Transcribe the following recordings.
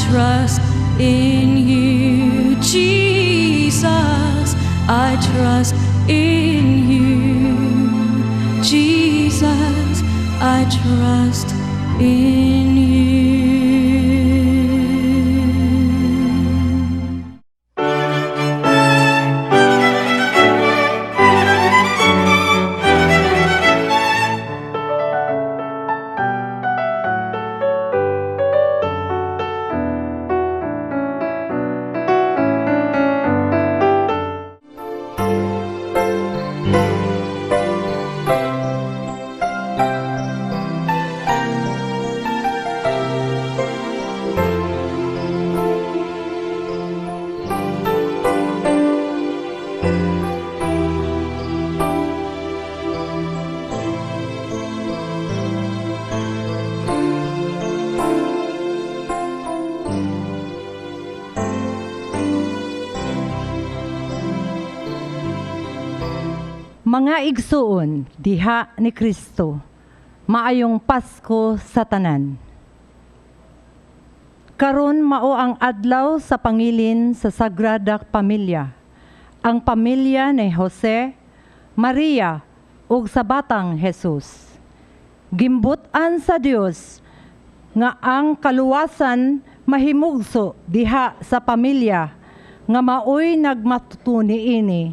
trust in you, Jesus. I trust in you, Jesus. I trust in you. Mga igsuon, diha ni Kristo, maayong Pasko sa tanan. Karon mao ang adlaw sa pangilin sa Sagrada Pamilya, ang pamilya ni Jose, Maria, ug sa batang Jesus. Gimbutan sa Dios nga ang kaluwasan mahimugso diha sa pamilya nga maoy nagmatutuni ini.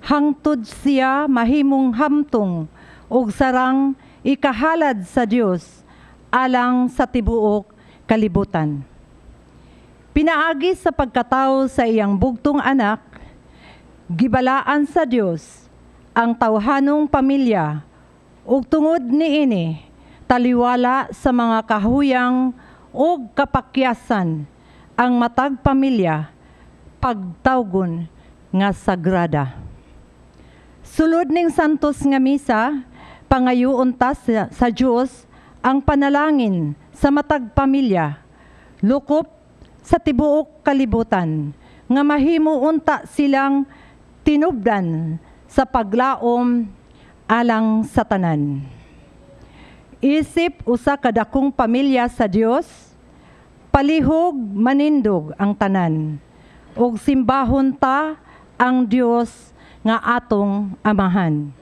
Hangtod siya mahimong hamtong ug sarang ikahalad sa Dios alang sa tibuok kalibutan. Pinaagi sa pagkatao sa iyang bugtong anak, gibalaan sa Dios ang tawhanong pamilya ug tungod niini taliwala sa mga kahuyang ug kapakyasan ang matag pamilya pagtawgon nga sagrada. Sulod ning santos nga misa, pangayuon ta sa Dios ang panalangin sa matag pamilya, lukop sa tibuok kalibutan, nga mahimo unta silang tinubdan sa paglaom alang sa tanan. Isip usa ka dakong pamilya sa Dios, palihog manindog ang tanan, ug simbahon ta ang Dios nga atong amahan.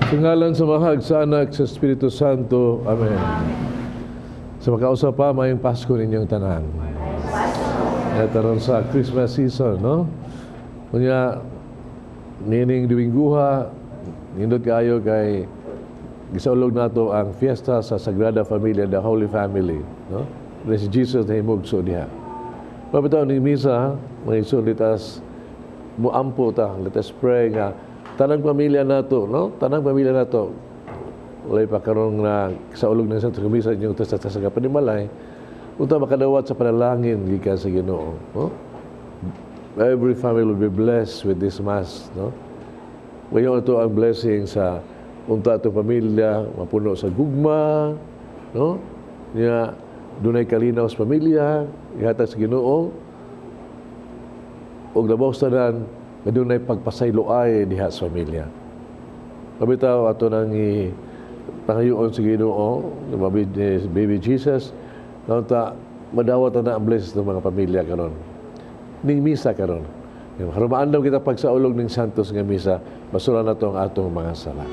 Sa ngalan sa Mahal, sa Anak, sa Espiritu Santo. Amen. Sa makausap pa, mayong Pasko ninyong tanan. Ito ron sa Christmas season, no? Kunya, nining Dominguha, nindot kayo kay gisaulog nato ang fiesta sa Sagrada Familia, the Holy Family, no? Si Jesus na himugso diha. Pabitaw ni Misa, may sulitas muampo ta, let us pray nga tanang pamilya nato, no? Tanang pamilya nato. Walay pa karon na sa ulog ng Santo Misa inyong sa panimalay, unta makadawat sa panalangin gikan sa Ginoo, no? Every family will be blessed with this mass, no? Wayon ito ang blessing sa unta atong pamilya, mapuno sa gugma, no? Nya dunay kalinaw sa pamilya, ihatag sa Ginoo. Og labaw sa tanan nga dunay pagpasayloay diha sa pamilya. Pabitaw ato nang pangayoon sa Ginoo, baby Jesus, na unta madawat na ang blessings ng mga pamilya karon. Ning misa karon. Harumaan daw kita pagsaulog ning santos nga misa, basura na to ang atong mga sala.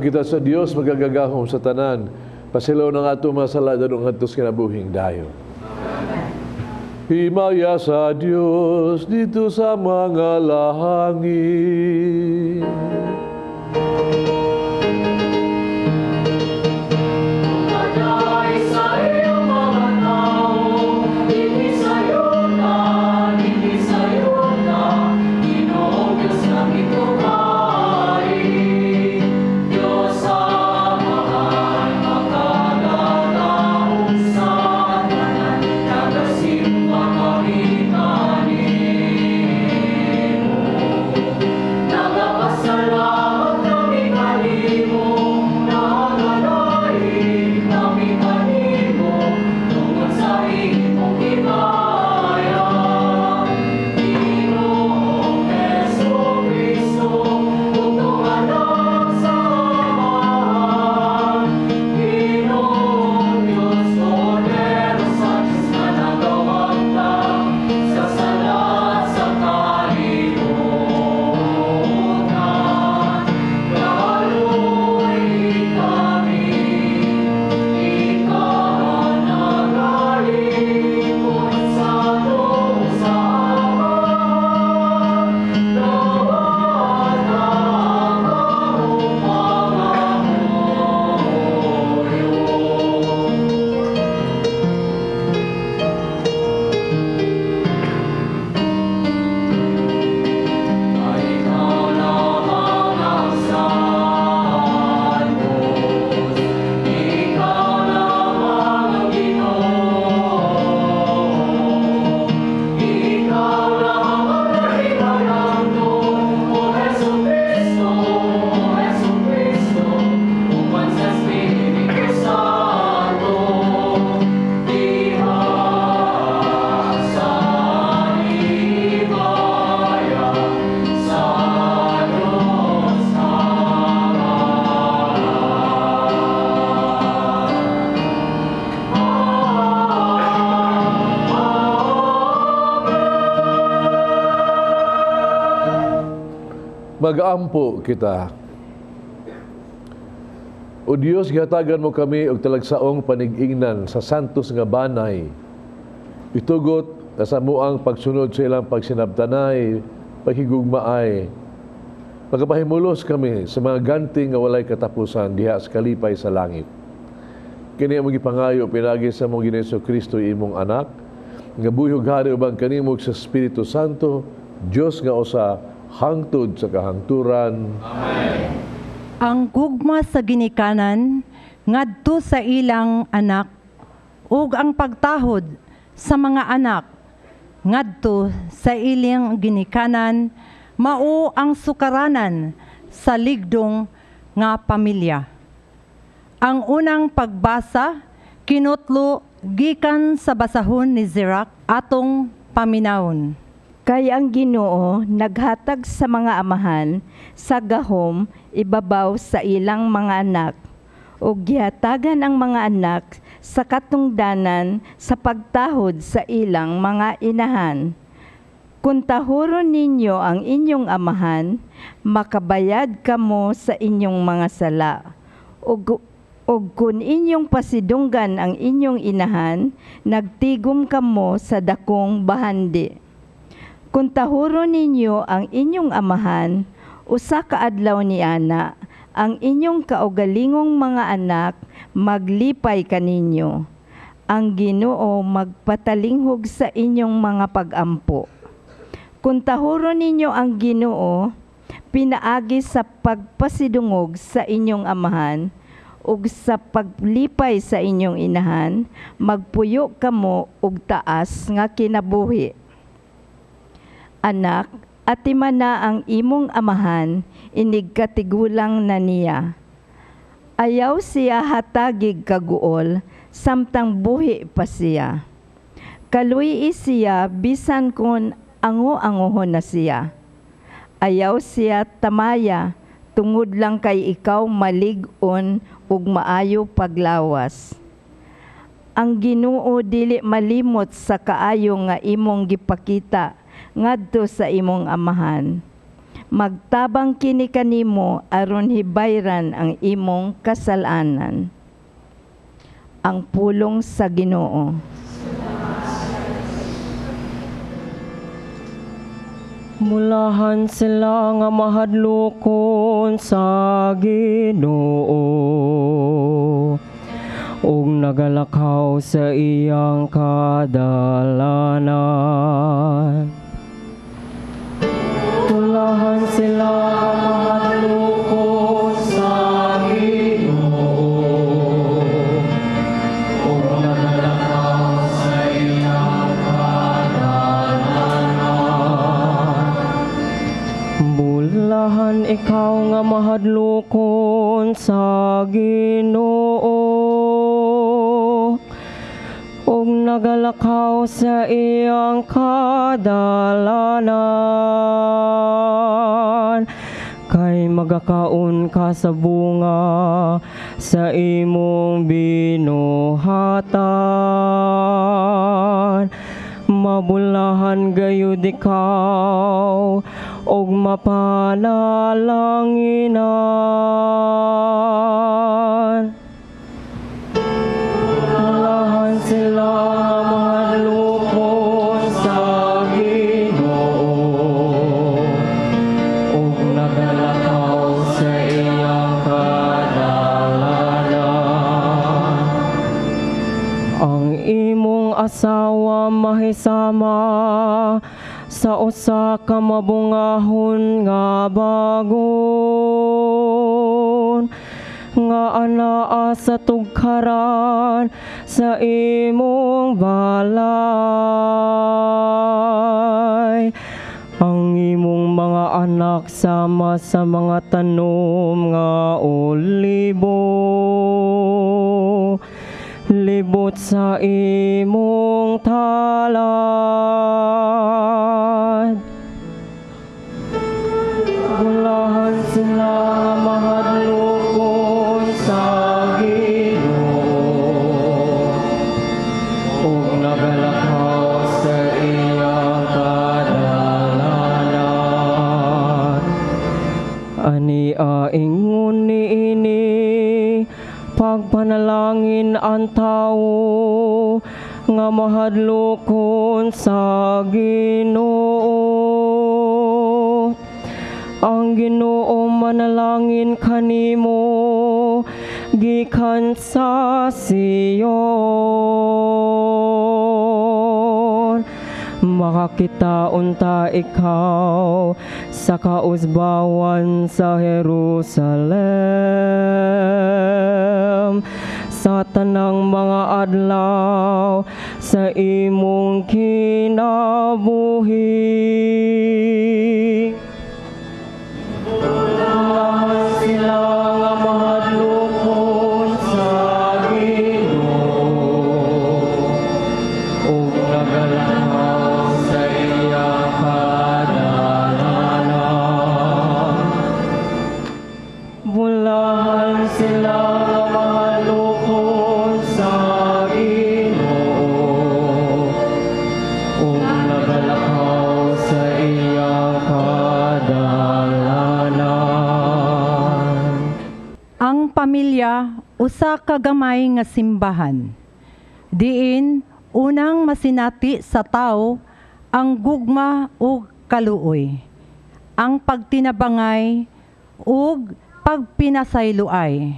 kita sa Dios magagagahom sa tanan. Pasilaw ng ato masala danong ngadto sa kinabuhing dayo. Himaya sa Diyos dito sa mga lahangin. Mag-ampo kita. O Dios, gihatagan mo kami og talagsaong panig-ingnan sa santos nga banay. Itugot na sa muang pagsunod sa ilang pagsinabtanay, paghigugmaay. Magapahimulos kami sa mga ganting nga walay katapusan diha sa kalipay sa langit. Kini ang gipangayo pinagi sa mong Gineso Kristo imong anak, nga buyog hari ubang kanimog sa Espiritu Santo, Dios nga usa hangtod sa kahangturan. Amen. Ang gugma sa ginikanan ngadto sa ilang anak ug ang pagtahod sa mga anak ngadto sa ilang ginikanan mao ang sukaranan sa ligdong nga pamilya. Ang unang pagbasa kinutlo gikan sa basahon ni Sirach atong paminawon. Kay ang Ginoo naghatag sa mga amahan sa gahom ibabaw sa ilang mga anak, ug gihatagan ang mga anak sa katungdanan sa pagtahod sa ilang mga inahan. Kung tahuron ninyo ang inyong amahan, makabayad kamo sa inyong mga sala. Ug kung inyong pasidunggan ang inyong inahan, nagtigom kamo sa dakong bahandi. Kung tahuron ninyo ang inyong amahan, usa ka adlaw ni ana, ang inyong kaugalingong mga anak maglipay kaninyo. Ang Ginoo magpatalinghog sa inyong mga pag-ampo. Kung tahuron ninyo ang Ginoo, pinaagi sa pagpasidungog sa inyong amahan, ug sa paglipay sa inyong inahan, magpuyo kamo og taas nga kinabuhi. Anak, atima na ang imong amahan, inig katigulang na niya. Ayaw siya hatagig kaguol, samtang buhi pa siya. Kaluy siya, bisan kun ango-angohon na siya. Ayaw siya tamaya, tungod lang kay ikaw malig-on ug maayo paglawas. Ang Ginoo dili malimot sa kaayo nga imong gipakita ngadto sa imong amahan. magtabang kini kanimo aron hibayran ang imong kasalanan. Ang pulong sa Ginoo. Mulahan sila nga mahadlokon sa Ginoo ug nagalakaw sa iyang kadalanan. Mulahan sila nga mahadlokon sa Ginoo ug nagalakaw sa iyang Bulahan ikaw nga mahadlokon sa Ginoo ug nagalakaw sa iyang kadalanan kay magakaon ka sa bunga sa imong binuhatan. Mabulahan gayud ikaw og mapanalanginan. Mulahan sila mahadlokon sa Ginoo ug nagalakaw sa iyang kadalanan. Ang imong asawa mahisama sa usa ka mabungahon nga bagon nga anaa sa tugkaran sa imong balay. Ang imong mga anak sama sa mga tanom nga olibo libot sa imong talad. Bulahan sila mahadlokon sa Ginoo ug nagalakaw sa iyang kadalanan. Ania ingon niini pagpanalangin ang tao nga mahadlokon sa Ginoo. Ang Ginoo manalangin kanimo gikan sa Sion. Makakita unta ikaw sa kausbawan sa Jerusalem sa tanang mga adlaw sa imong kinabuhi. Bulahan sila nga mahadlokon sa Ginoo ug nagalakaw sa iyang kadalanan. Bulahan sila nga mahadlokon sa Ginoo ug nagalakaw sa iyang kadalanan. Ang pamilya usa ka gamay nga simbahan. Diin unang masinati sa tao ang gugma ug kaluoy, ang pagtinabangay ug pagpinasayloay.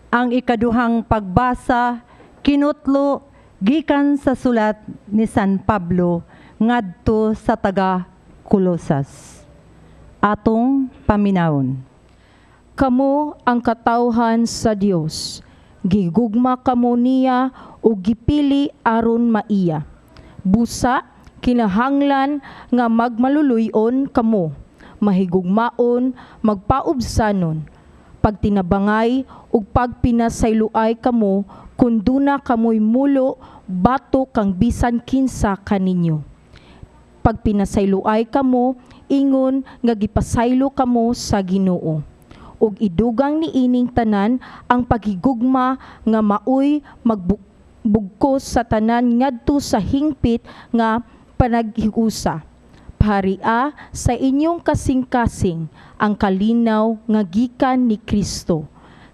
Ang ikaduhang pagbasa kinutlo gikan sa sulat ni San Pablo ngadto sa taga Colosas. Atong paminawon. Kamo ang katawhan sa Dios. Gigugma kamo niya o gipili aron maiya. Busa, kinahanglan nga magmaluluyon kamo. Mahigugmaon, magpaubsanon. Pagtinabangay ug pagpinasayloay kamo kun duna kamoy mulo bato kang bisan kinsa kaninyo. Pagpinasayloay kamo, ingon nga gipasaylo kamo sa Ginoo. Ug idugang niining tanan ang paghigugma nga maoy magbugkos sa tanan ngadto sa hingpit nga panaghiusa. Ipharia sa inyong kasing-kasing ang kalinaw nga gikan ni Kristo.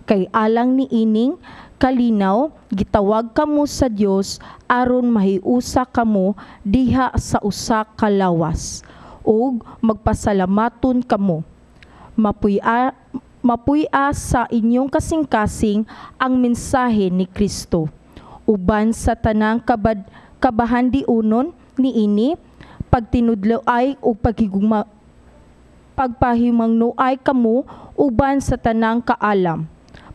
Kay alang ni ining kalinaw, gitawag kamo sa Dios aron mahiusa kamo diha sa usa ka lawas, ug magpasalamaton kamo. Mapuy-a sa inyong kasing-kasing ang mensahe ni Kristo. Uban sa tanang kabahandiunon niini, pagtinudloay o pagpahimangnoay kamo uban sa tanang kaalam.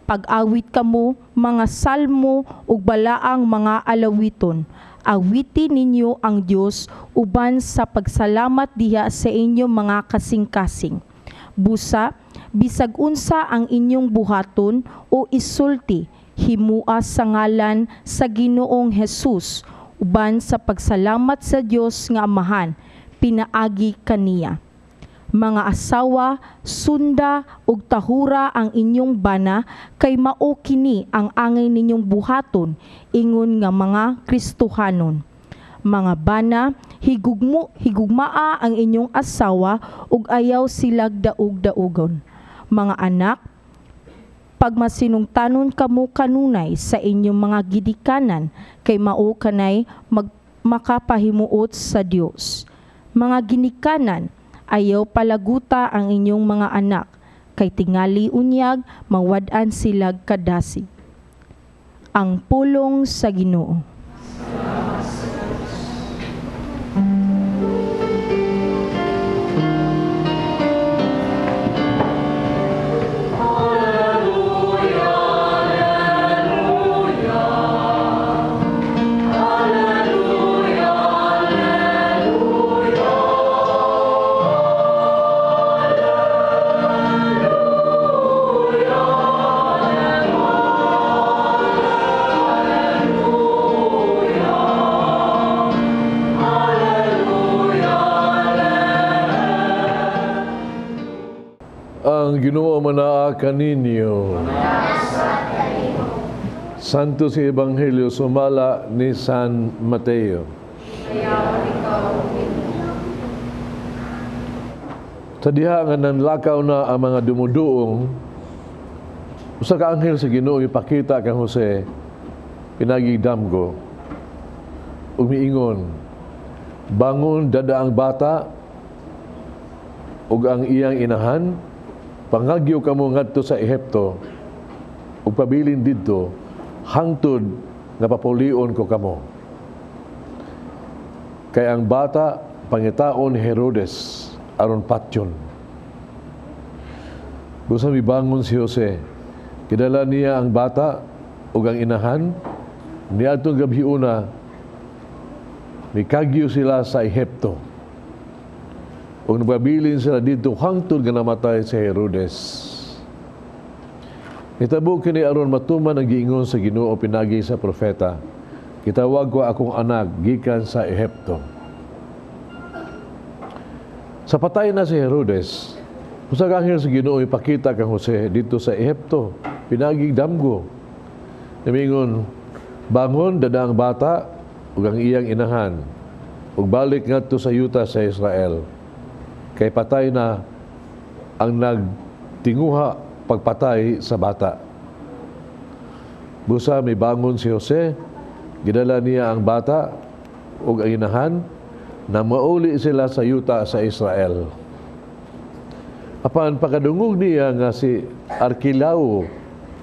Pag-awit kamo mga salmo ug balaang mga alawiton. Awitin ninyo ang Dios uban sa pagsalamat diha sa inyong mga kasing-kasing. Busa, bisag unsa ang inyong buhaton o isulti, himua sa ngalan sa Ginoong Hesus, uban sa pagsalamat sa Dios nga Amahan, pinaagi kaniya. Mga asawa, sunda ug tahura ang inyong bana, kay mao kini ang angay ninyong buhaton, ingon nga mga Kristohanon. Mga bana, higugmaa ang inyong asawa ug ayaw silag daog-daogon. Mga anak, pagmasinungtanon kamo kanunay sa inyong mga gidikanan, kay mao kanay makapahimuot sa Dios. Mga ginikanan, ayaw palaguta ang inyong mga anak, kay tingali unyag mawad-an silag kadasi. Ang pulong sa Ginoo. Ang Ginoo manaa kaninyo. Santo si Ebanghelyo sumala ni San Mateo. Sa diha nga nanlakaw na ang mga dumuduong, usa ka anghel sa Ginoo ipakita kang Jose, pinagigdamgo, umiingon, bangon dada ang bata ug ang iyang inahan, pangagyo kamo ngadto sa Ehipto ug pabilin didto hangtod nga papulion ko kamo. Kay ang bata pangitaon ni Herodes aron patyon. Busa mibangon si Jose, kidala niya ang bata ug ang inahan, niadtong gabhiuna mikagyo sila sa Ehipto. Ug nababilin sila dito hangtod nga namatay si Herodes. Nitabo kini aron matuman ang giingon sa Ginoo pinagi sa propeta, kitawag ko akong anak gikan sa Ehipto. Sa patay na si Herodes, usa ka anghel sa Ginoo ipakita kang Jose dito sa Ehipto, pinagigdamgo. Namingon, bangon dada ang bata ug ang iyang inahan, ug balik ngadto sa yuta sa Israel. Kay patay na ang nagtinguha pagpatay sa bata. Busa may bangon si Jose, gidala niya ang bata ug ang inahan na mauli sila sa yuta sa Israel. Apan pagkadungog niya nga si Arkelao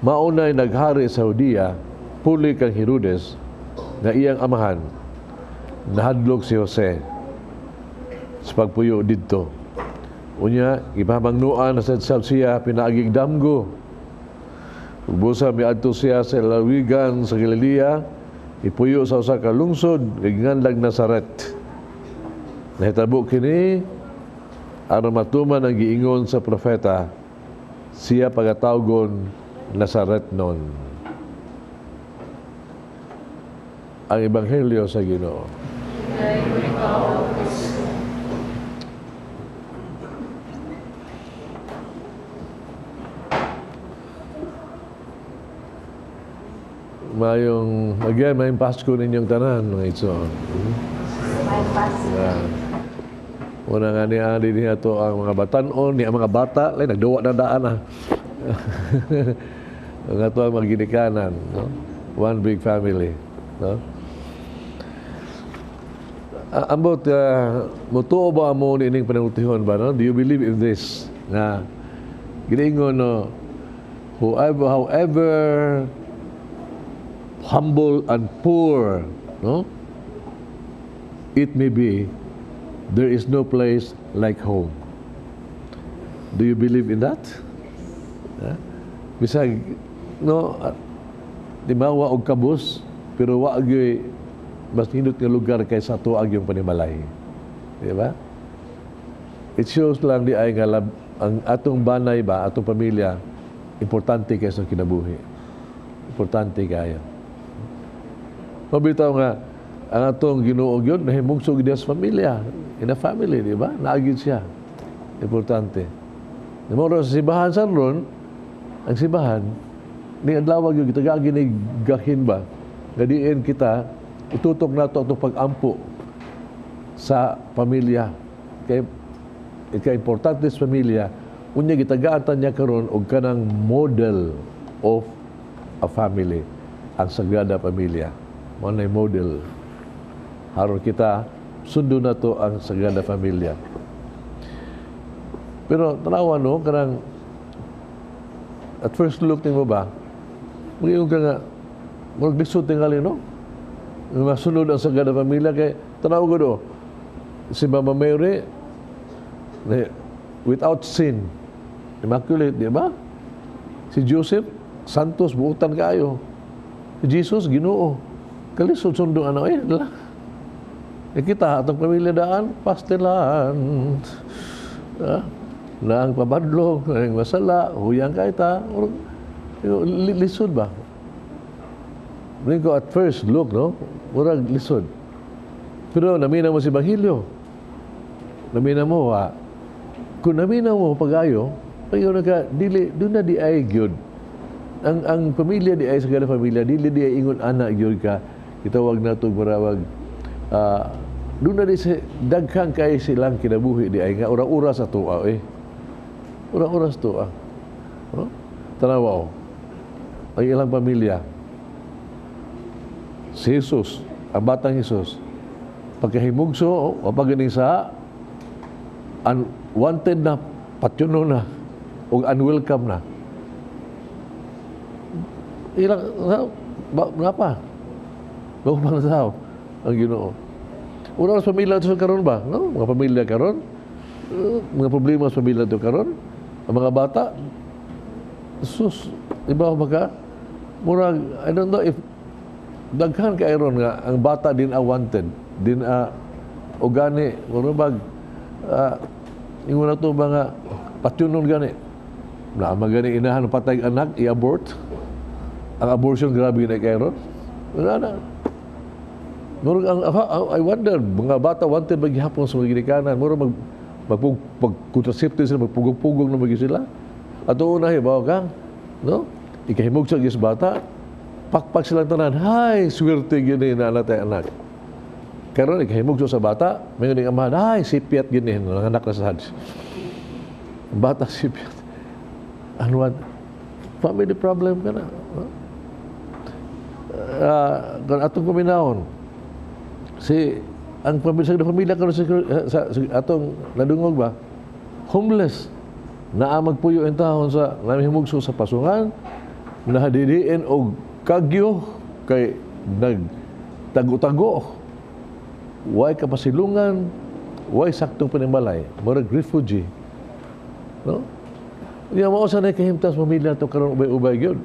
maunay naghari sa Judea, puli kang Herodes nga iyang amahan, nahadlok si Jose sa pagpuyo didto. Unya, ipamangnuan na sa siya pinagigdamgo. Busa miadto siya sa lawigan sa Galilea, ipuyo sa usa ka lungsod nganlag Nazaret. Nahitabo kini aron matuman ang giingon sa propeta, siya pagatawgon Nazaretnon. Ang Ebanghelyo sa Ginoo. Mayong Pasko ninyong tanan, mga itso. Mayong Pasko. Una nga niya niya to ang mga batanon, niya mga bata, lain nagduwa na daan na. Ang ato ang mga ginikanan, no? One big family, no? Ambot, mutuo ba mo nining panangutihon ba, no? Do you believe in this? Na, giningon, no, however humble and poor, no, it may be, there is no place like home. Do you believe in that? Bisag, no, di ba, wa og kabus, pero wa agyoy mas hindot nga lugar kaysa tuag yung panimalay. Di ba? It shows lang di ay nga ang atong banay ba, atong pamilya, importante kaysa kinabuhi. Importante kayo. Mabitaw nga, ang atong Ginoo gyud nahimugso gid sa pamilya, in a family, di ba? Naagid siya. Importante. Namoro sa sibahan san ron, ang sibahan ni adlaw gyud kita ginig gahin ba? Gadiin kita itutok nato atong pag-ampo sa pamilya. Kay importante sa pamilya, unya gitagaan niya karon og kanang model of a family, ang Sagrada Pamilya. Mo nay model. Haron kita sundo na to ang Sagrada Pamilya. Pero tanawa no, kanang at first look mo ba, magiging ka nga, mag-lisod tingali no? Masunod ang Sagrada Pamilya kay tanawa ko do, si Mama Mary, without sin, immaculate, di ba? Si Joseph, santos, buutan kayo. Si Jesus, Ginoo. Kalisod sundo ano dala. Kita atong pamilya daan, pastelan. Naang pabadlog, naang masala, huyang kaita. Lisod ba? Rin ko at first look, no? Murag lisod. Pero namina mo si Ebanghelyo. Namina mo, kung namina mo pag-ayo, payo na ka, doon na di ay gyud. Ang pamilya di ay Sagrada Pamilya, dili di ay ingon anak gyud ka. Itawag na ito marawag. Doon na di daghang kay silang kinabuhi di ay nga ura-ura sa tuwa ura-ura sa tuwa. No? Tanawa ang ilang pamilya. Si Jesus, ang batang Jesus, pagkahimugso o paganing sa unwanted na, patyuno na, o unwelcome na. Ilang, pa? Bago pang tao ang Ginoo. Una sa pamilya ito karon ba? No? Mga pamilya karon, mga problema sa pamilya ito karon, ang mga bata, sus, iba ko baka, murag, I don't know if daghan ka iron nga ang bata din wanted din o gani murag ingon na to mga patyunon gani na magani inahan patay anak i-abort ang abortion grabe na kay ron wala murag ang I wonder mga bata wanted maghihapon sa mga ginikanan murag mag-contraceptive sila magpugog-pugog na magi sila ato unahi ba kang no ikahimog sa gis bata pakpak silang tanan, hay, swerte gini na anak. Karon ikahimog sa bata, may nga amahan, hay, sipiat gini, anak na sa hadis. Bata sipiat. Ano, family problem ka na. Kung atong kuminahon, ang pamilya karon sa atong nadungog ba, homeless, naamagpuyo ang tahon sa namihimugso sa pasungan, nahadidiin og kagyo kay nagtago-tago way kapasilungan way saktong panimalay murag refugee no niya mao sa nay kahimtas pamilya to karon ubay-ubay gyud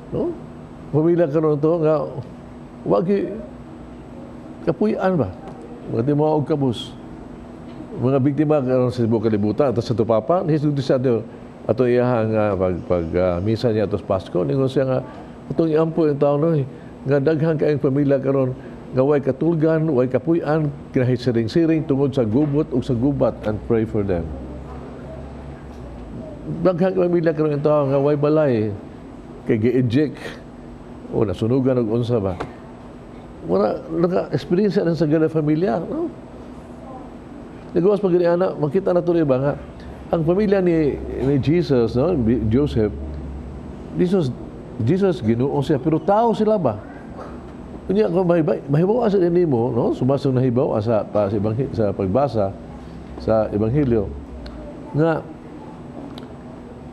no pamilya karon to nga wagi kapuy-an ba mga mao og kabus mga biktima karon sa Cebu kalibutan ato sa Tupapa hisugdi sa ato iyang pag misa niya atos Pasko ningon siya nga itong iampo yung tao no, nga daghang kayong pamilya karon nga way katulgan, way kapuy-an, kinahit siring-siring tungod sa gubot o sa gubat and pray for them. Daghang pamilya karon yung tao nga way balay, kay gi-eject, o nasunugan og unsa ba. Wala, naka-experience ng Sagrada Pamilya, no? Nagawas pag ana, makita na tuloy ba nga ang pamilya ni Jesus, no, Joseph, Jesus Ginoo siya, pero tao sila ba? Kunya kung mahibaw sa nimo, no, sumasang nahibaw sa pagbasa sa ebanghelyo nga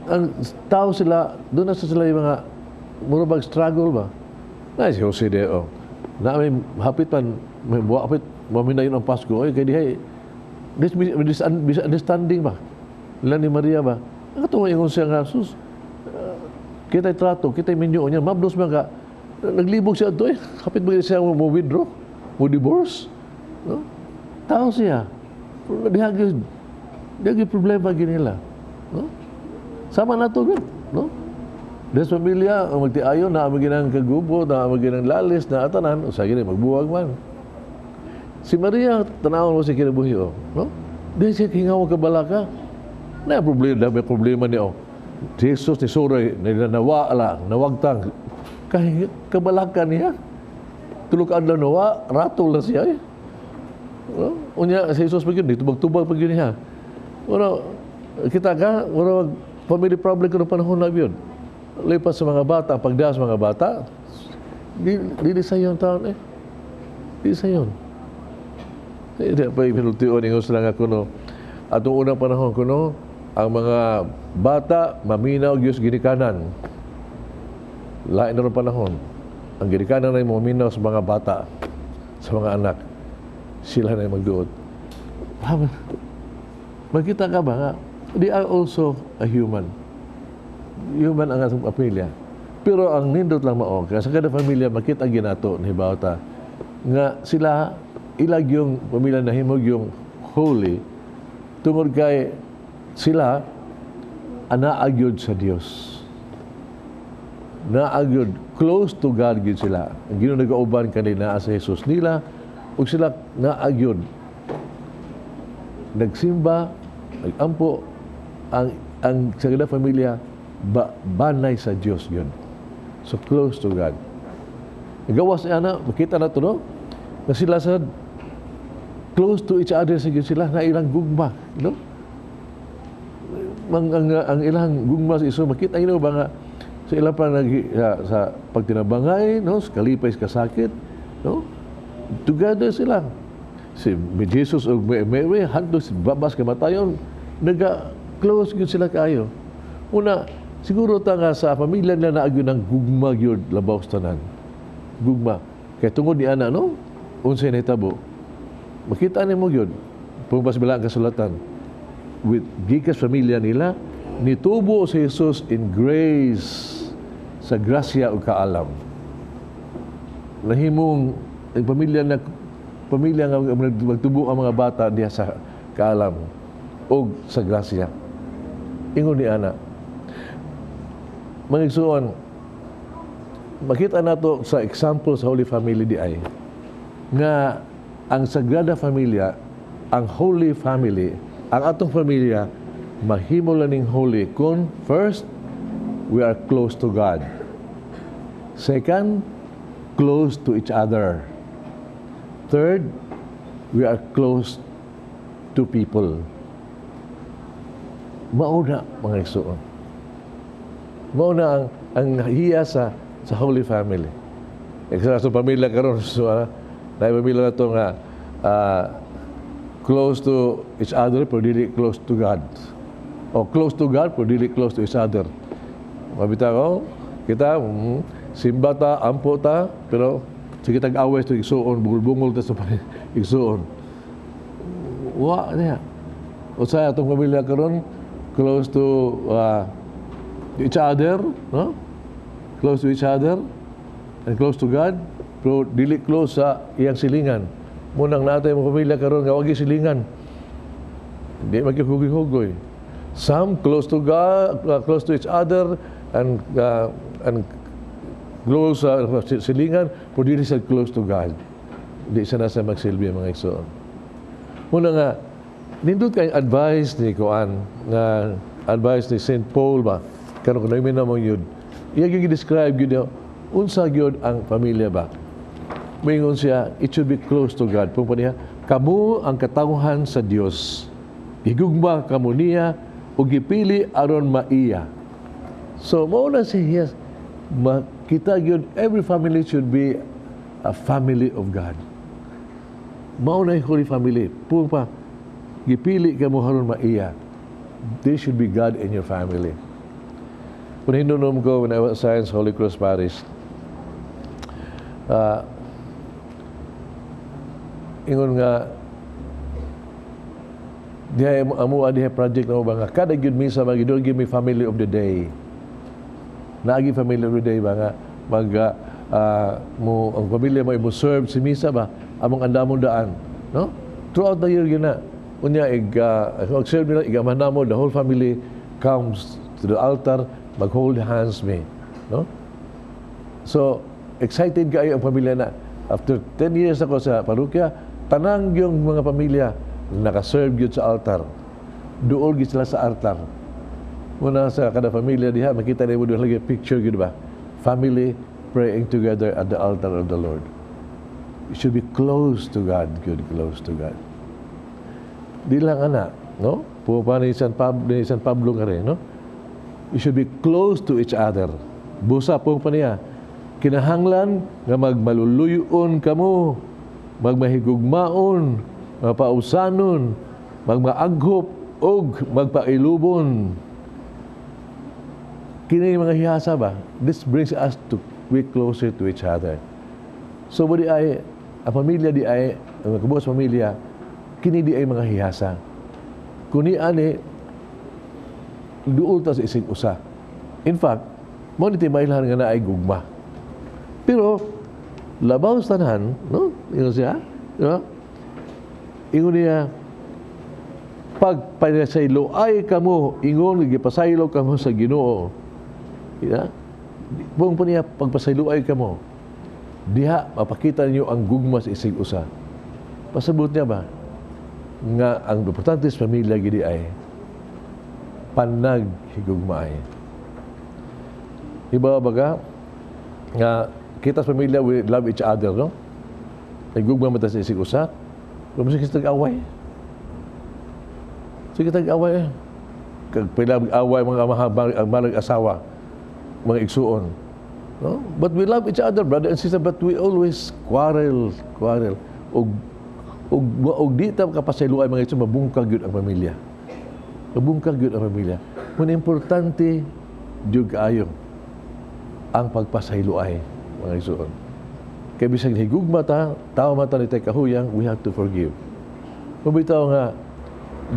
ang tao sila, doon na sila yung mga murabag struggle ba? Na si Jose Deo. Na may hapit man, may hapit, maminayon ang Pasko. Ay, kaya dihay, misunderstanding ba? Ilan ni Maria ba? Ang katong ingon siya nga, sus, kita'y trato, kita'y minyo niya, mabdos ba ka, naglibog siya ito eh. Hapit ba siya mo withdraw? Mo divorce? No? Tao siya. Dihagi problema ginila. No? Sama na ito, no? Des pamilya, ang magtiayon na maginang kagubo, na maginang lalis, na atanan, o sa gini, magbuwag man. Si Maria, tanawon mo si kinabuhi, no? Di siya kingawa kabalaka. Na may problema niya, Jesus ni Suray, nawala, nawagtang. Kahit kabalaka niya, tulukan lang nawa, ratol na siya eh. No? Unya, si Jesus pag yun, tubag-tubag pag yun niya. Kita ka, family problem ko ng panahon na yun. Lipas sa mga bata, pagdaas sa mga bata, di sa yun taon eh. Di sa yun. Hindi pa pinultiyon yung sila nga kuno. At noong unang panahon kuno, ang mga bata, maminaw, Diyos ginikanan. Lain na rin panahon. Ang ginikanan na yung maminaw sa mga bata, sa mga anak. Sila na yung magduot. Magkita ka ba nga? They are also a human. Human ang atong pamilya. Pero ang nindot lang mao, kaya sa kada pamilya makita ginato ni bawta nga sila ilag yung pamilya na himog yung holy tungod kay sila anaagyod sa Dios. Naagyod close to God gid sila. Ang Ginoo nagauban kanila sa Jesus nila ug sila naagyod nagsimba, nagampo ang sa kada pamilya banay sa Diyos yun. So close to God. Gawas na, makita na ito, no? Na sila sa close to each other sa sila na ilang gugma, no? Ang ilang gugma sa iso, makita nyo ba nga sa ilang pa sa pagtinabangay, no? Sa kalipay, sa kasakit, no? Together sila. Si Jesus o Mary, hando si babas kamatayon, naga-close yun sila kayo. Una, siguro ta nga sa pamilya na naagyo ng gugma yun, labaw sa tanan. Gugma. Kaya tungod ni Ana, no? Unsay na itabo. Makita niyo mo yun. Pumbas bila ang kasulatan. With gikas pamilya nila, nitubo si Jesus in grace, sa grasya o kaalam. Nahimong ang pamilya nga magtubo ang mga bata diya sa kaalam o sa grasya. Ingon ni Ana. Mangigsuon, makita nato sa example sa Holy Family di ay nga ang Sagrada Familia, ang Holy Family, ang atong pamilya mahimo laning holy kung first, we are close to God. Second, close to each other. Third, we are close to people. Mauna, mga igsuon. Mauna ang hiya sa Holy Family. Sa pamilya karon na pamilya na ito nga close to each other pero dili close to God. O close to God pero dili close to each other. Mabita ko, kita simba ta, ampo ta, pero sige tag-away sa igsuon, bungol-bungol ta sa igsuon. Wa niya. O sa atong pamilya karon close to each other, no? Close to each other and close to God, pero dili close sa iyang silingan. Munang natay mga pamilya karon nga wagi silingan. Di maghugoy-hugoy. Some close to God, close to each other and close sa silingan, pero dili sa close to God. Di siya nasa magsilbi mga igsoon. Muna nga, nindot kayong advice ni Kuan, nga advice ni St. Paul ba, karon kung namin namang yun, iya yung describe yun, unsa yun ang pamilya ba? Moingon siya, it should be close to God. Pung niya, kamu ang katawhan sa Dios. Igugma kamo niya ug gipili aron maiya. So mao na siya, makita gyud every family should be a family of God. Mao na Holy Family. Pung pa gipili kamo aron maiya. There should be God in your family. Kung hinunom ko when I was Science Holy Cross Parish, ingon nga diha amo diha project na ba nga kada gyud misa magidol give me family of the day. Naagi family of the day ba nga mag mo ang pamilya mo serve si misa ba among andamon daan, no? Throughout the year gina. Unya serve nila igamana mo, the whole family comes to the altar, mag-hold hands me, no? So excited kayo ang pamilya na. After 10 years ako sa parokya, tanang yung mga pamilya nakaserve yun sa altar. Doon gid sila sa altar. Muna sa kada pamilya diha, makita niyo doon lagi picture gid ba? Family praying together at the altar of the Lord. You should be close to God, good, close to God. Di lang ana, no? Pupa ni San Pablo nga rin, no? You should be close to each other. Busa po pa niya, kinahanglan nga magmaluluyon kamo, magmahigugmaon, mapausanon, magmaaghop, og magpailubon. Kini mga hihasa ba? This brings us to be closer to each other. So, di ay, ang pamilya di ay, ang kabuos pamilya, kini di ay mga hihasa. Kuni ani, duol ta sa isig usa. In fact, mo ni timaylan nga na ay gugma. Pero, labaw sa tanan, no? Ingon siya, no? Ingon niya, pag pasaylo ay kamo, ingon, gipasaylo kamo sa Ginoo. Buong po niya, pagpasaylo ay kamo, diha, mapakita niyo ang gugma sa isig usa. Pasabot niya ba? Nga ang importante sa pamilya gidi ay panaghigugmaay. Iba baga nga kita sa pamilya we love each other, no? Nagugma mata sa isig usa. Kung sige tag-away. Sige tag-away. Kag pila away mga mahabang asawa, mga igsuon. No? But we love each other, brother and sister, but we always quarrel. Og di ta kapasayloan mga ito, mabungkag yun ang pamilya. Mabungkag yun ang pamilya. Kung importante, diyo kaayo ang pagpasayloay, mga igsuon. Kaya bisag higugma ta, tao mata ni tayo kahuyang, we have to forgive. Mabitaw nga,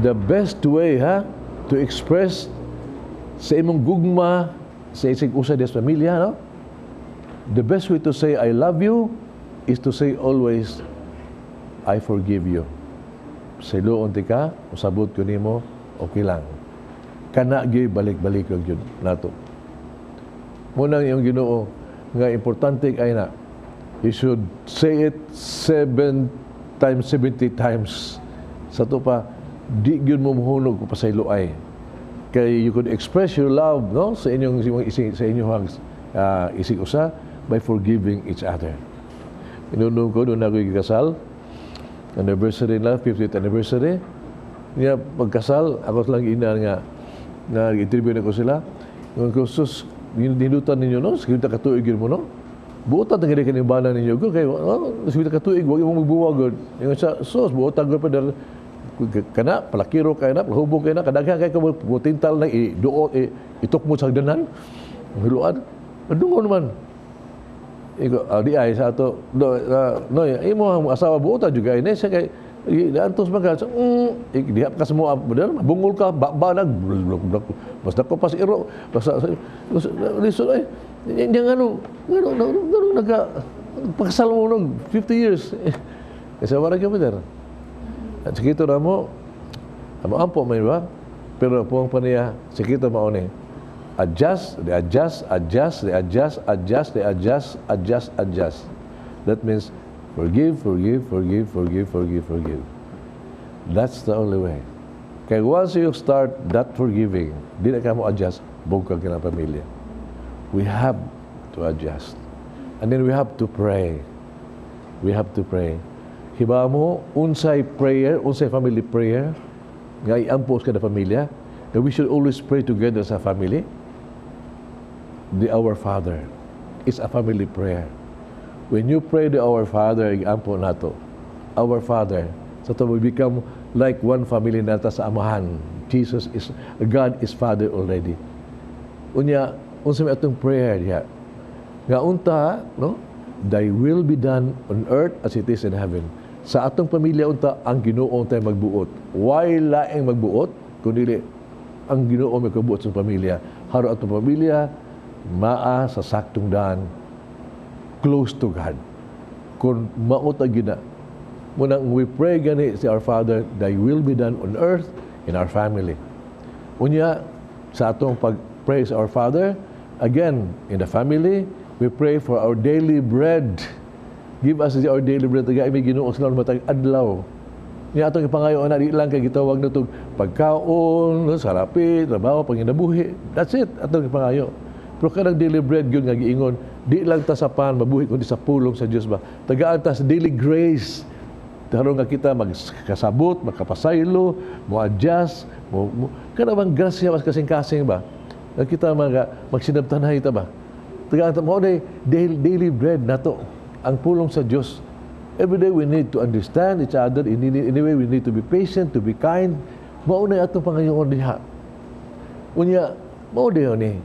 the best way to express sa imong gugma sa isig usa des pamilya, no? The best way to say I love you is to say always I forgive you. Sayloon ti ka, usabot ko nimo, okay lang. Kana gyud balik-balik gyud nato. Munang yung Ginoo nga importante kay na you should say it 7 times, 70 times. Sa to pa di gyud mo muhunog ko pasayloay. Kay you could express your love, no, sa inyong isig usa by forgiving each other. Inunong ko doon ako ikasal, anniversary na, 50th anniversary. Niya pagkasal, ako lang ina nga nag-interview na ko sila. Yung kursus, dinutan ninyo, no? Sikita katuig yun mo, no? Buotan ang gini kanimbanan ninyo. Kaya, sikita katuig, huwag yung magbuwag. Yung sa sos, buotan ko pa dahil kana, palakiro kayo na, palahubog kayo na, kadaghan kayo ka, butintal na, itok mo sa hagdanan, ang hiluan. Adungo naman. Di ay sa ato, no, imo ang asawa buota juga ini siya kay antos mga dihap ka semua bener bungul ka banag basta ko pas iro basta liso ay yang naga pakasal mo ng 50 years kasi wala ka bener at sikito na mo ampo may ba pero puang paniya sikito maone adjust. That means forgive. That's the only way. Kaya once you start that forgiving, di na ka mo adjust, bungkag ka ng pamilya. We have to adjust. And then we have to pray. we have to pray. Hiba mo, unsay prayer, unsay family prayer, nga iampos kada pamilya, that we should always pray together sa family. The Our Father is a family prayer. When you pray the Our Father, iampo nato, Our Father, so to we become like one family nata sa amahan. God is Father already. Unya, unsa may atong prayer diha. Nga unta, no? Thy will be done on earth as it is in heaven. Sa atong pamilya unta ang Ginoo tayo magbuot. Why laing magbuot? Kundi ang Ginoo may kabuot sa pamilya. Haro atong pamilya maa sa saktong daan close to God. Kung mauta gina. Muna we pray gani si our Father, thy will be done on earth in our family. Unya sa atong pag-pray sa our Father, again, in the family, we pray for our daily bread. Give us our daily bread. Tagay may Ginoo sa matag adlaw. Niya atong ipangayo na di lang kay gitawag na itong pagkaon, sarapi, trabaho, panginabuhi. That's it, atong ipangayo. Pero kanang daily bread yun nga giingon, di lang ta sa pan, mabuhi kundi sa pulong sa Diyos ba. Tagaan ta sa daily grace. Taro nga kita magkasabot, magkapasaylo, mo-adjust, kada bang grasya mas kasing-kasing ba. Nga kita magsinabtanay ta ba. Tagaan ta mo daily bread nato ang pulong sa Diyos. Every day we need to understand each other. Anyway, we need to be patient, to be kind. Mauna atong pangayoon diha. Unya, maunayon ni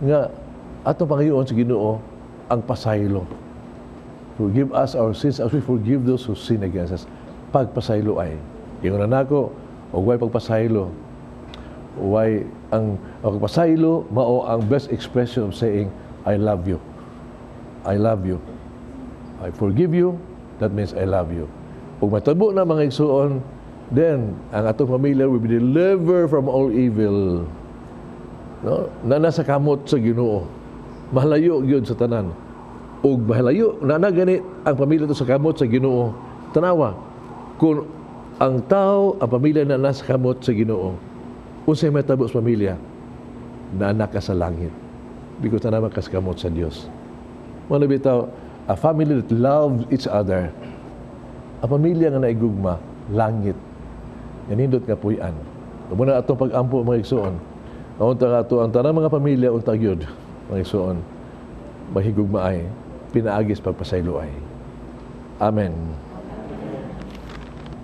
nga atong pangayoon sa Ginoo ang pasaylo. Forgive us our sins as we forgive those who sin against us. Pagpasaylo ay. Ingon na nako, o way pagpasaylo. Way ang pagpasaylo mao ang best expression of saying, I love you. I love you. I forgive you. That means I love you. Kung matabo na mga igsuon, then ang atong pamilya will be delivered from all evil. No? Na nasa kamot sa Ginoo. Mahalayo gyud sa tanan. Ug mahalayo na gani ang pamilya to sa kamot sa Ginoo. Tanawa, kung ang tao, ang pamilya na nasa kamot sa Ginoo, unsay matabo sa pamilya, na anak ka sa langit. Because na naman ka sa kamot sa Dios. Mga bitaw, a family that loves each other, a pamilya nga naigugma, langit. Yanindot nga puyan. Muna atong pag-ampo mga igsuon. Naunta nga ito, ang tanang mga pamilya, unta gyud mga igsuon, mahigugma ay, pinaagis pagpasaylo ay. Amen.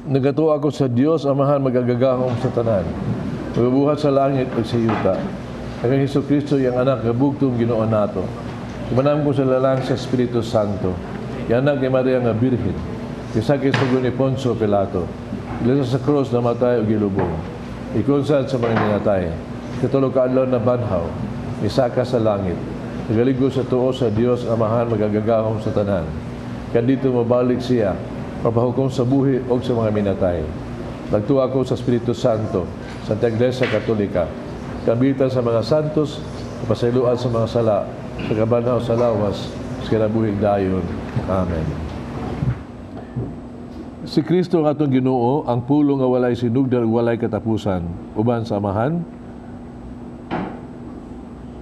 Nagatuo ako sa Dios, Amahan magagagahom sa tanan. Magbubuhat sa langit ug sa yuta. Ang Hesukristo, yang anak nga bugtong Ginoo nato. Imanam ko sa lalang sa Espiritu Santo. Yanak ni Maria nga Birhen. Kisakit sa ni Poncio Pilato. Ilasa sa krus na matay o gilubong. Ikunsan sa mga ninatay. Katulog kaadlaw na banhaw. Isaka sa langit. Nagaligo sa tuo sa Dios, Amahan magagagahom sa tanan. Kadito mabalik siya. Papahukom sa buhi o sa mga minatay. Nagtuwa ko sa Espiritu Santo. Santa Iglesia Katolika. Kambitan sa mga santos. Kapasayloan sa mga sala. Sa kabanhaw sa lawas, sa kinabuhing dayon. Amen. Si Kristo ang atong Ginoo, ang pulong nga walay sinugdan ug walay katapusan. Uban sa Amahan,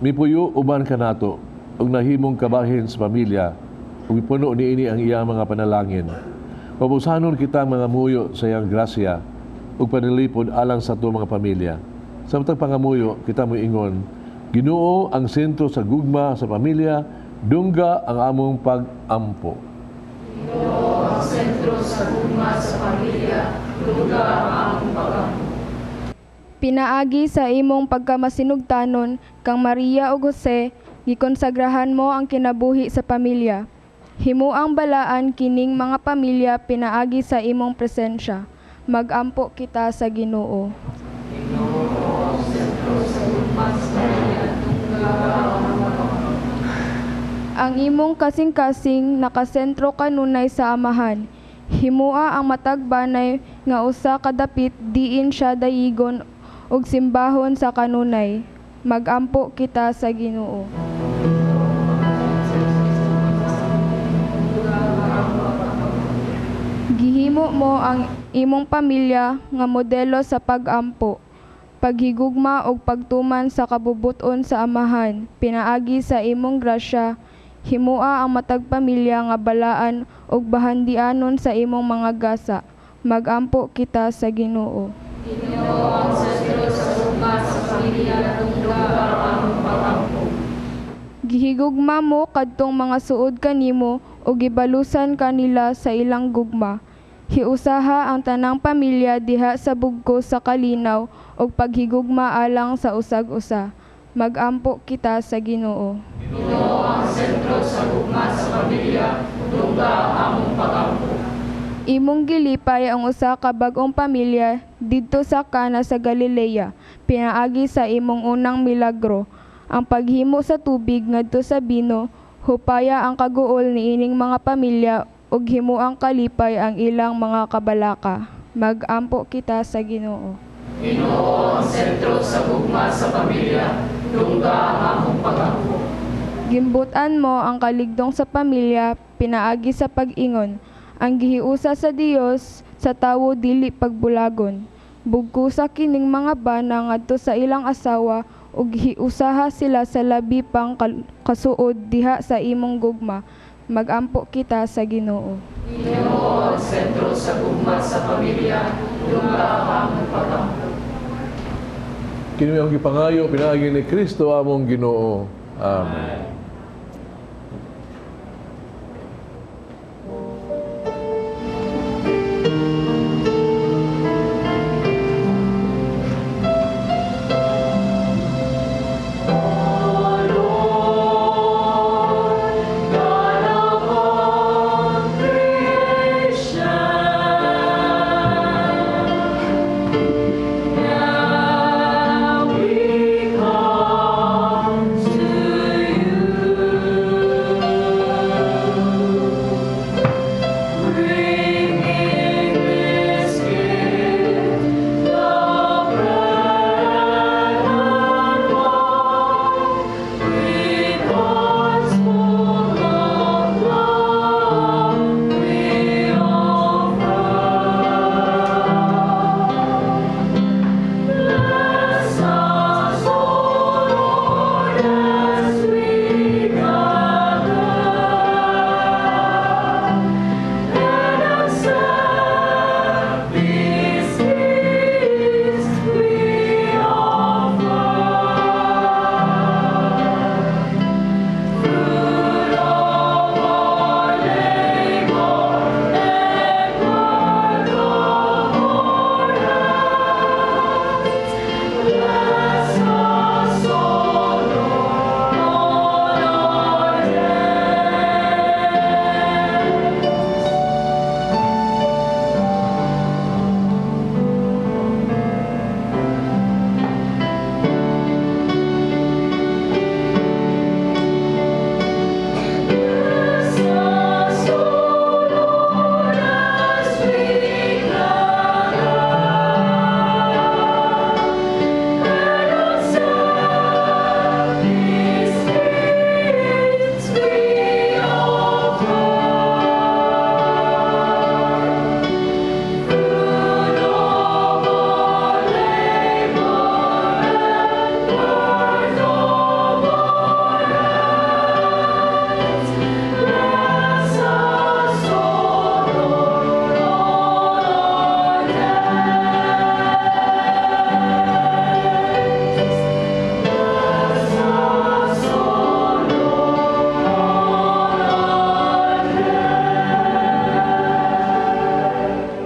mipuyo uban kanato, ug nahimong kabahin sa pamilya, ug ipuno niini ang iyang mga panalangin. Pabusanon kita mga muyo sa iyang grasya, ug panilipod alang sa ato mga pamilya. Sa matang pangamuyo, kita mo ingon, Ginoo ang sentro sa gugma sa pamilya, dungga ang among pag-ampo. Ginoo ang sentro sa gugma sa pamilya, dungga ang among pag-ampo. Pinaagi sa imong pagkamasinugtanon kang Maria ug Jose, gikonsagrahan mo ang kinabuhi sa pamilya. Himuang balaan kining mga pamilya pinaagi sa imong presensya. Mag-ampo kita sa Ginoo. Ang imong kasing-kasing nakasentro kanunay sa Amahan. Himua ang matagbanay nga usa ka dapit diin siya dayigon ug simbahon sa kanunay. Mag-ampo kita sa Ginoo. Gihimo mo ang imong pamilya nga modelo sa pag-ampo, paghigugma ug pagtuman sa kabubuton sa Amahan, pinaagi sa imong grasya, Himua ang matag pamilya nga balaan ug bahandianon sa imong mga gasa. Magampo kita sa Ginoo. Ginoo ang sentro sa gugma sa pamilya tungga ang among pagampo. Gihigugma mo kadtong mga suod kanimo ug gibalusan kanila sa ilang gugma. Hiusaha ang tanang pamilya diha sa bugko sa kalinaw ug paghigugma alang sa usag-usa. Magampo kita sa Ginoo. Ginoo ang sentro sa gugma sa pamilya tungga ang among pagampo. Imong gilipay ang usa ka bag-ong pamilya didto sa Kana sa Galilea, pinaagi sa imong unang milagro. Ang paghimo sa tubig ngadto sa bino, hupaya ang kaguol niining mga pamilya ug himuang kalipay ang ilang mga kabalaka. Magampo kita sa Ginoo. Ginoo ang sentro sa gugma sa pamilya tungga ang among pagampo. Gimbutan mo ang kaligdong sa pamilya, pinaagi sa pag-ingon. Ang gihiusa sa Dios sa tawo dili pagbulagon. Bugkusa kining mga bana ngadto sa ilang asawa ug hiusaha sila sa labi pang kasuod diha sa imong gugma. Magampo kita sa Ginoo. Ginoo ang sentro sa gugma sa pamilya tungga ang among pagampo. Kini ang gipangayo pinaagi ni Kristo among Ginoo. Amen.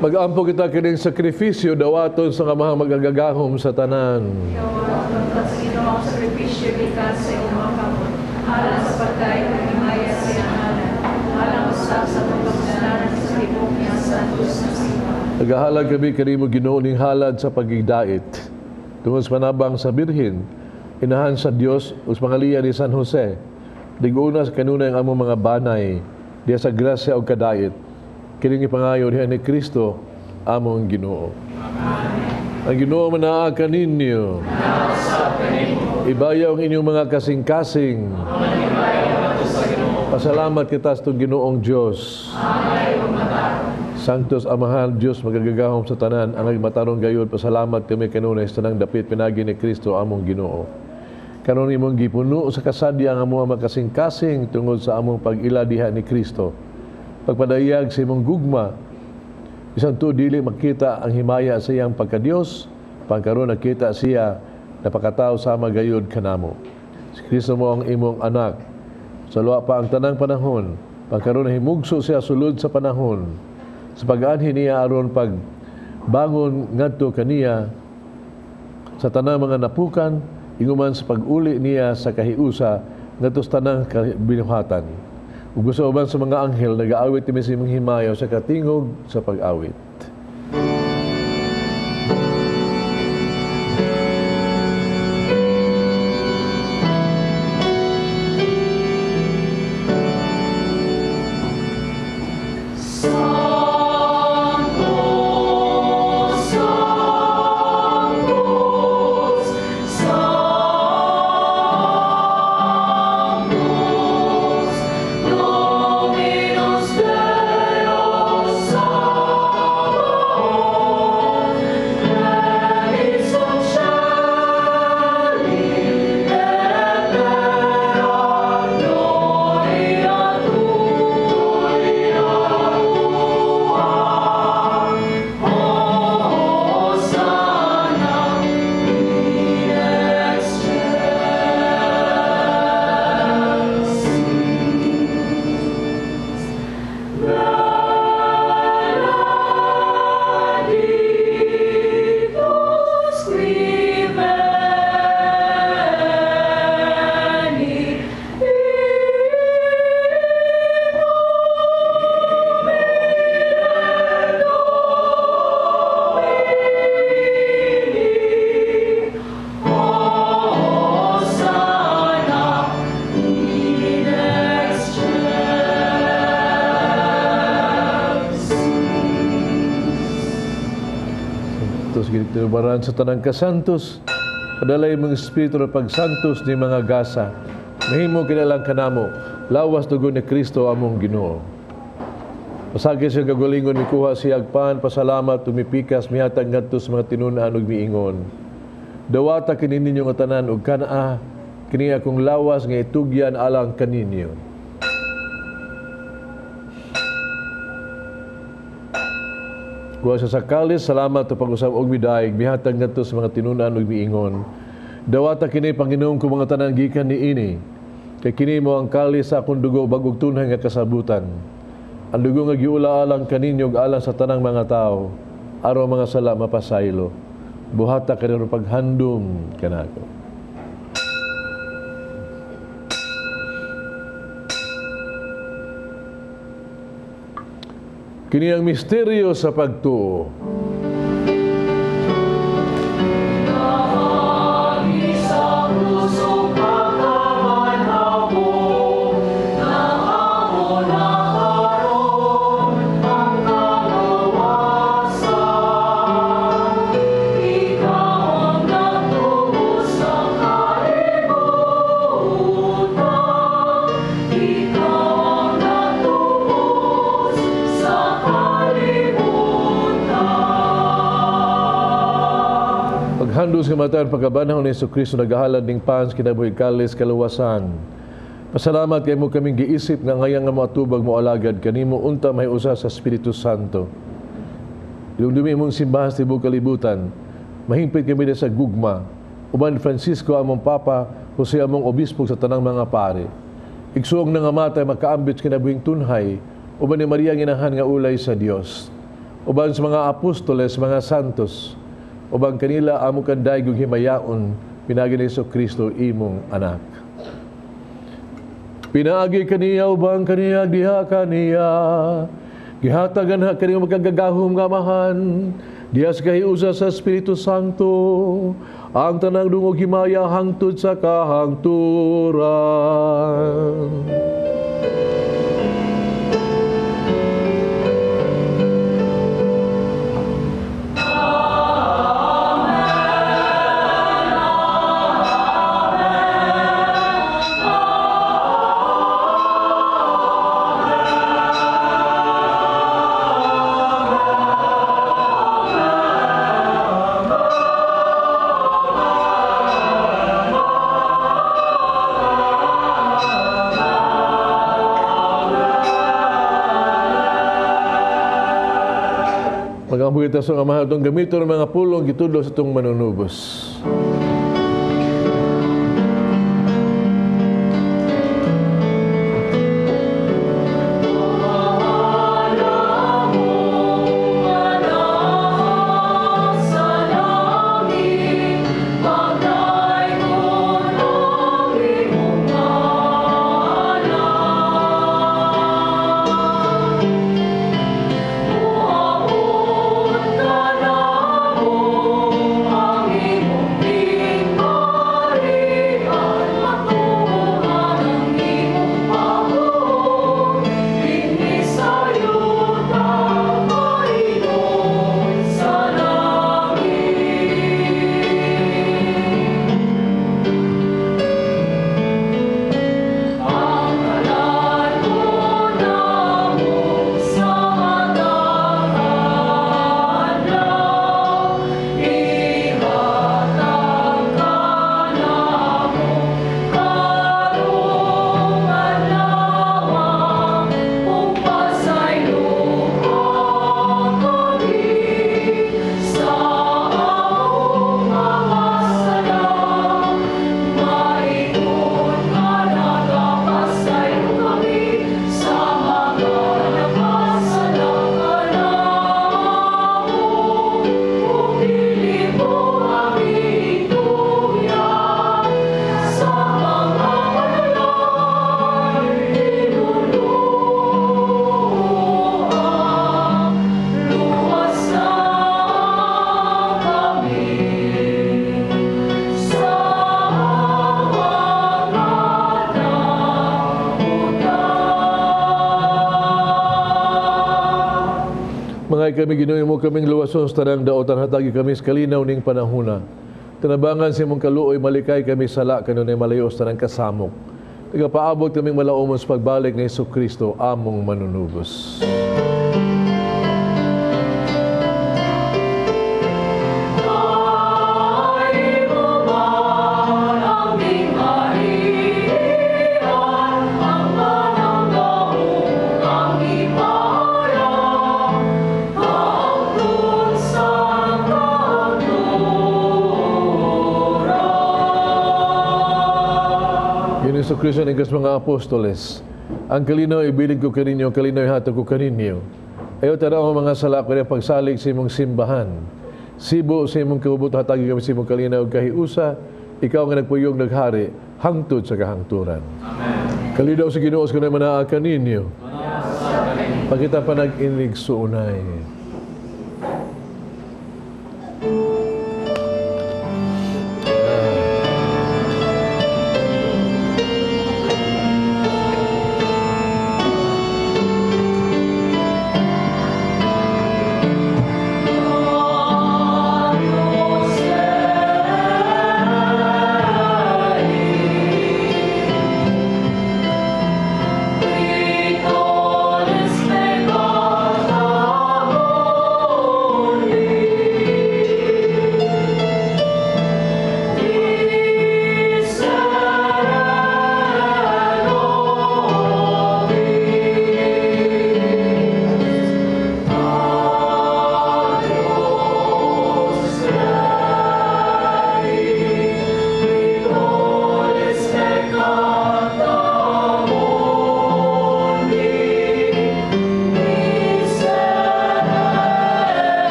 Magampo kita kining sakripisyo dawaton sa kamahang magagagahom sa tanan. Sa Ginoo ang sakripisyo gikan sa imong mga kamot, alang sa pagkain ng himaya sa iyang ngalan, alang usab sa pagpasalanan sa tibok niya santos na sipa. Nagahalag kami kanimo Ginoo ning halad sa pagigdait. Tungod sa panabang sa Birhen, inahan sa Dios us pangalian ni San Jose. Diguna sa kanunay ang among mga banay, diya sa grasya o kadait. Kining ipangayo diha ni Kristo among Ginoo. Amen. Ang Ginoo manaa kaninyo. Ibayaw ang inyong mga kasing-kasing. Pasalamat kita sa Ginoong Diyos. Sanctus Amahan Diyos magagagahom sa tanan ang nagmatarong gayud. Pasalamat kami kanunay sa tanang dapit pinagi ni Kristo among Ginoo. karon imong gipuno sa kasadya nga mo makasing-kasing tungod sa among pag-ila diha ni Kristo. Pagpadayag sa imong gugma, bisan to dili makita ang himaya sa iyang pagka-Dios, pagkaron nakita siya napakatao sama gayud kanamo. Si Kristo mo ang imong anak. Sa luwa pa ang tanang panahon, pagkaron himugso siya sulod sa panahon. Sa pag-anhi niya aron pagbangon ngadto kaniya sa tanang mga napukan, inguman sa pag-uli niya sa kahiusa ngadto sa tanang binuhatan. Ug gusto uban sa mga anghel nagaawit kami sa imong himayaw sa katingog sa pag-awit. Tinubaran sa tanang kasantos, padalay mong espiritu ng pagsantos ni mga gasa. Mahimo kinalang kanamo, lawas dugo ni Kristo among Ginoo. Pasagi siya gagulingon, mikuha siya agpan, pasalamat, tumipikas, mihatag ngadto sa mga tinunaan ug miingon. Dawata kini ninyo nga tanan ug kana kini akong lawas nga itugyan alang kaninyo. Kuha sa kalis, salamat o pag-usap og midayeg, mihatag ngadto sa mga tinunan ug miingon. Dawata kini Panginoon ko mga tanan gikan niini. Kay kini mo ang kalis sa akong dugo bagog tunhay nga kasabutan. Ang dugo nga giula-alang kaninyo ug alang sa tanang mga tao, aron mga sala mapasaylo. Buhata kanino paghandom kanako. Kini ang misteryo sa pagtuo. Paghandos nga matan pagkabanhaw ni Jesucristo nagahalad ning pans kinabuhi kalis kaluwasan. Pasalamat kay mo kaming giisip nga ngayang nga moatubag mo alagad kanimo unta may usa sa Espiritu Santo. Ilumdumi mong simbahan sa tibuok kalibutan, mahimpit kami sa gugma. Uban Francisco among Papa, Jose among obispo sa tanang mga pare. Igsuong nga matay makaambit kinabuhing tunhay, uban ni Maria nginahan nga ulay sa Dios. Uban sa mga apostoles, mga santos, ubang kanila amo kanday ug himayaon pinagi ni Jesucristo imong anak. Pinaagi kaniya ubang kaniya diha kaniya gihatagan ha kaniya magagagahom nga amahan diha sa kahiusa sa Espiritu Santo ang tanang dungog himaya hangtod sa kahangturan. Mabuhay ta sa Amahan itong gamito ng mga pulong gitudo sa itong manunubos. Mga kami Ginoo mo kaming luwason sa tanang daotan hatagi kami sa kalinaw ning panahuna. Tinabangan sa imong kaluoy malikay kami sala kanunay malayo sa tanang kasamok. Nagapaabot kaming malaumon sa pagbalik ni Jesucristo among manunubos. Sa Kristo ng mga apostoles, ang kalinaw ibilin ko kaninyo, kalinaw ihatag ko kaninyo. Ayaw tara ang mga sala ko na pagsalig sa imong simbahan. Sibo sa imong kaubot, hatagi kami sa imong kalinaw kahiusa, ikaw nga nagpuyong naghari, hangtod sa kahangturan. Amen. Kalinaw sa Ginoo ko na manaa kaninyo. Pagkita pa nag-inig suunay.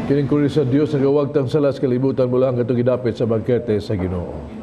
Kining kuri sa Dios nga wagtang salas kalibutan mula hanggang gidapit sa bangkete sa Ginoo.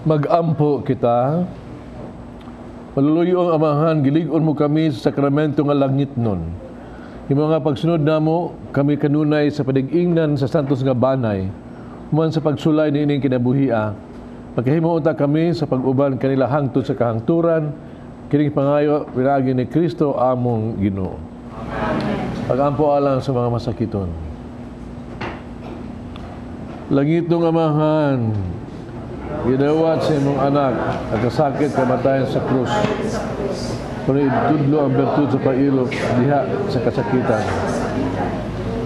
Mag-ampo kita. Maluluyong amahan, gilig-on mo kami sa sakramento nga langit nun. Yung mga pagsunod namo, kami kanunay sa padig-ingnan sa santos nga banay, human sa pagsulay ni ining kinabuhia. Pagkahimuunta kami sa pag-uban kanila hangtod sa kahangturan, kining pangayo, pinagi ni Kristo among Ginoo. Pag-ampo alang sa mga masakiton. Langit ng amahan, gidawat sa imong anak, nagkasakit kamatayan sa krus. Kung itudlo ang bertud sa pag-ilog, diha sa kasakitan.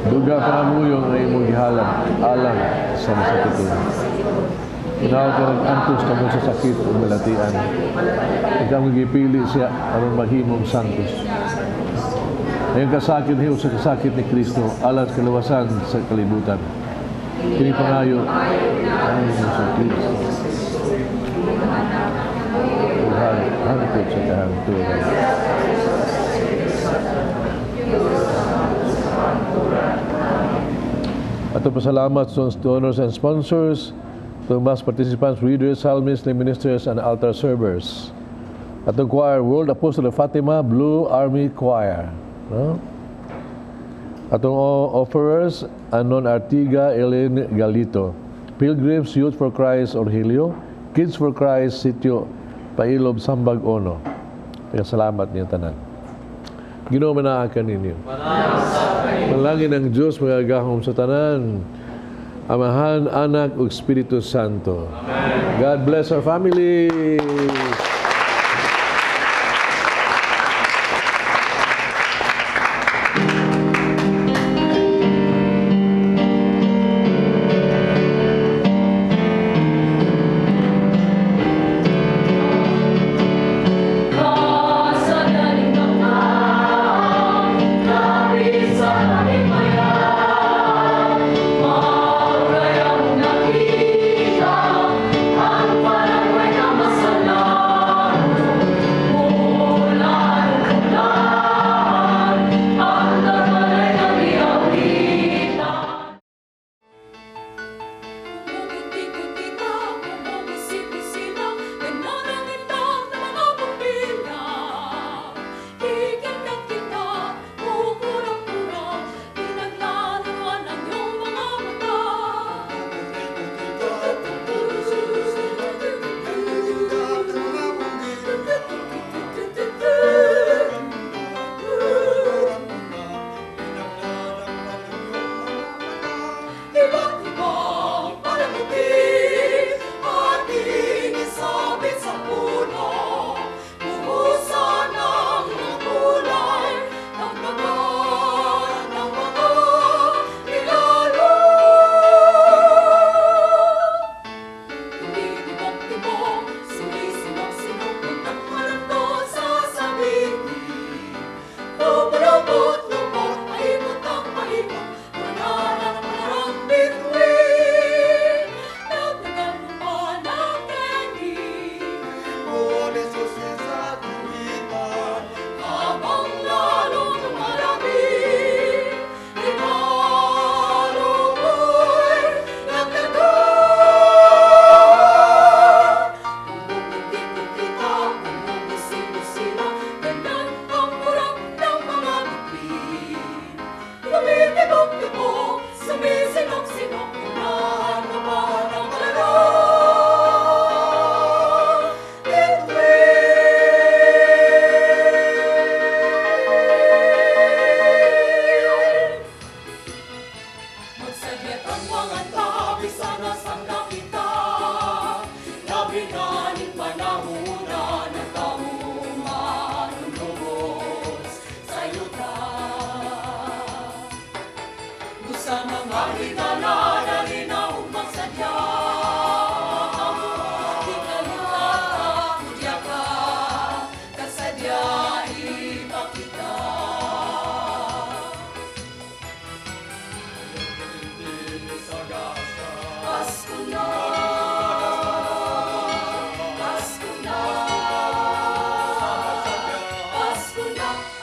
Duga pangamuyong ay imong gihalang, alang sa masakiton. Pinawag ka nag-antos kamo sa sakit o malatian. Ikaw magipili siya aron maghimong santos. Ngayong kasakit hiyo sa kasakit ni Kristo, alang sa kaluwasan sa kalibutan. Kini pangayo, ang sa Kristo. Hangtod sa kahangturan. At pasalamat sa donors and sponsors, to mass participants, readers, psalmists, lay ministers, and altar servers. At the choir, World Apostle of Fatima, Blue Army Choir. No? Atong offerers, Anon Artiga, Ellen Galito. Pilgrims, Youth for Christ, Orhilio. Kids for Christ, Sitio Pailob, Sambag, Ono. Kaya salamat niyo tanan. Ginoo manaakan ninyo. Malangin ang Diyos magagahom sa tanan. Amahan, Anak, ug Espiritu Santo. Amen. God bless our family.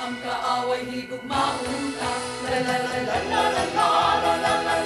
Ang kaaway higugmaon ka, la la la la la la la la la.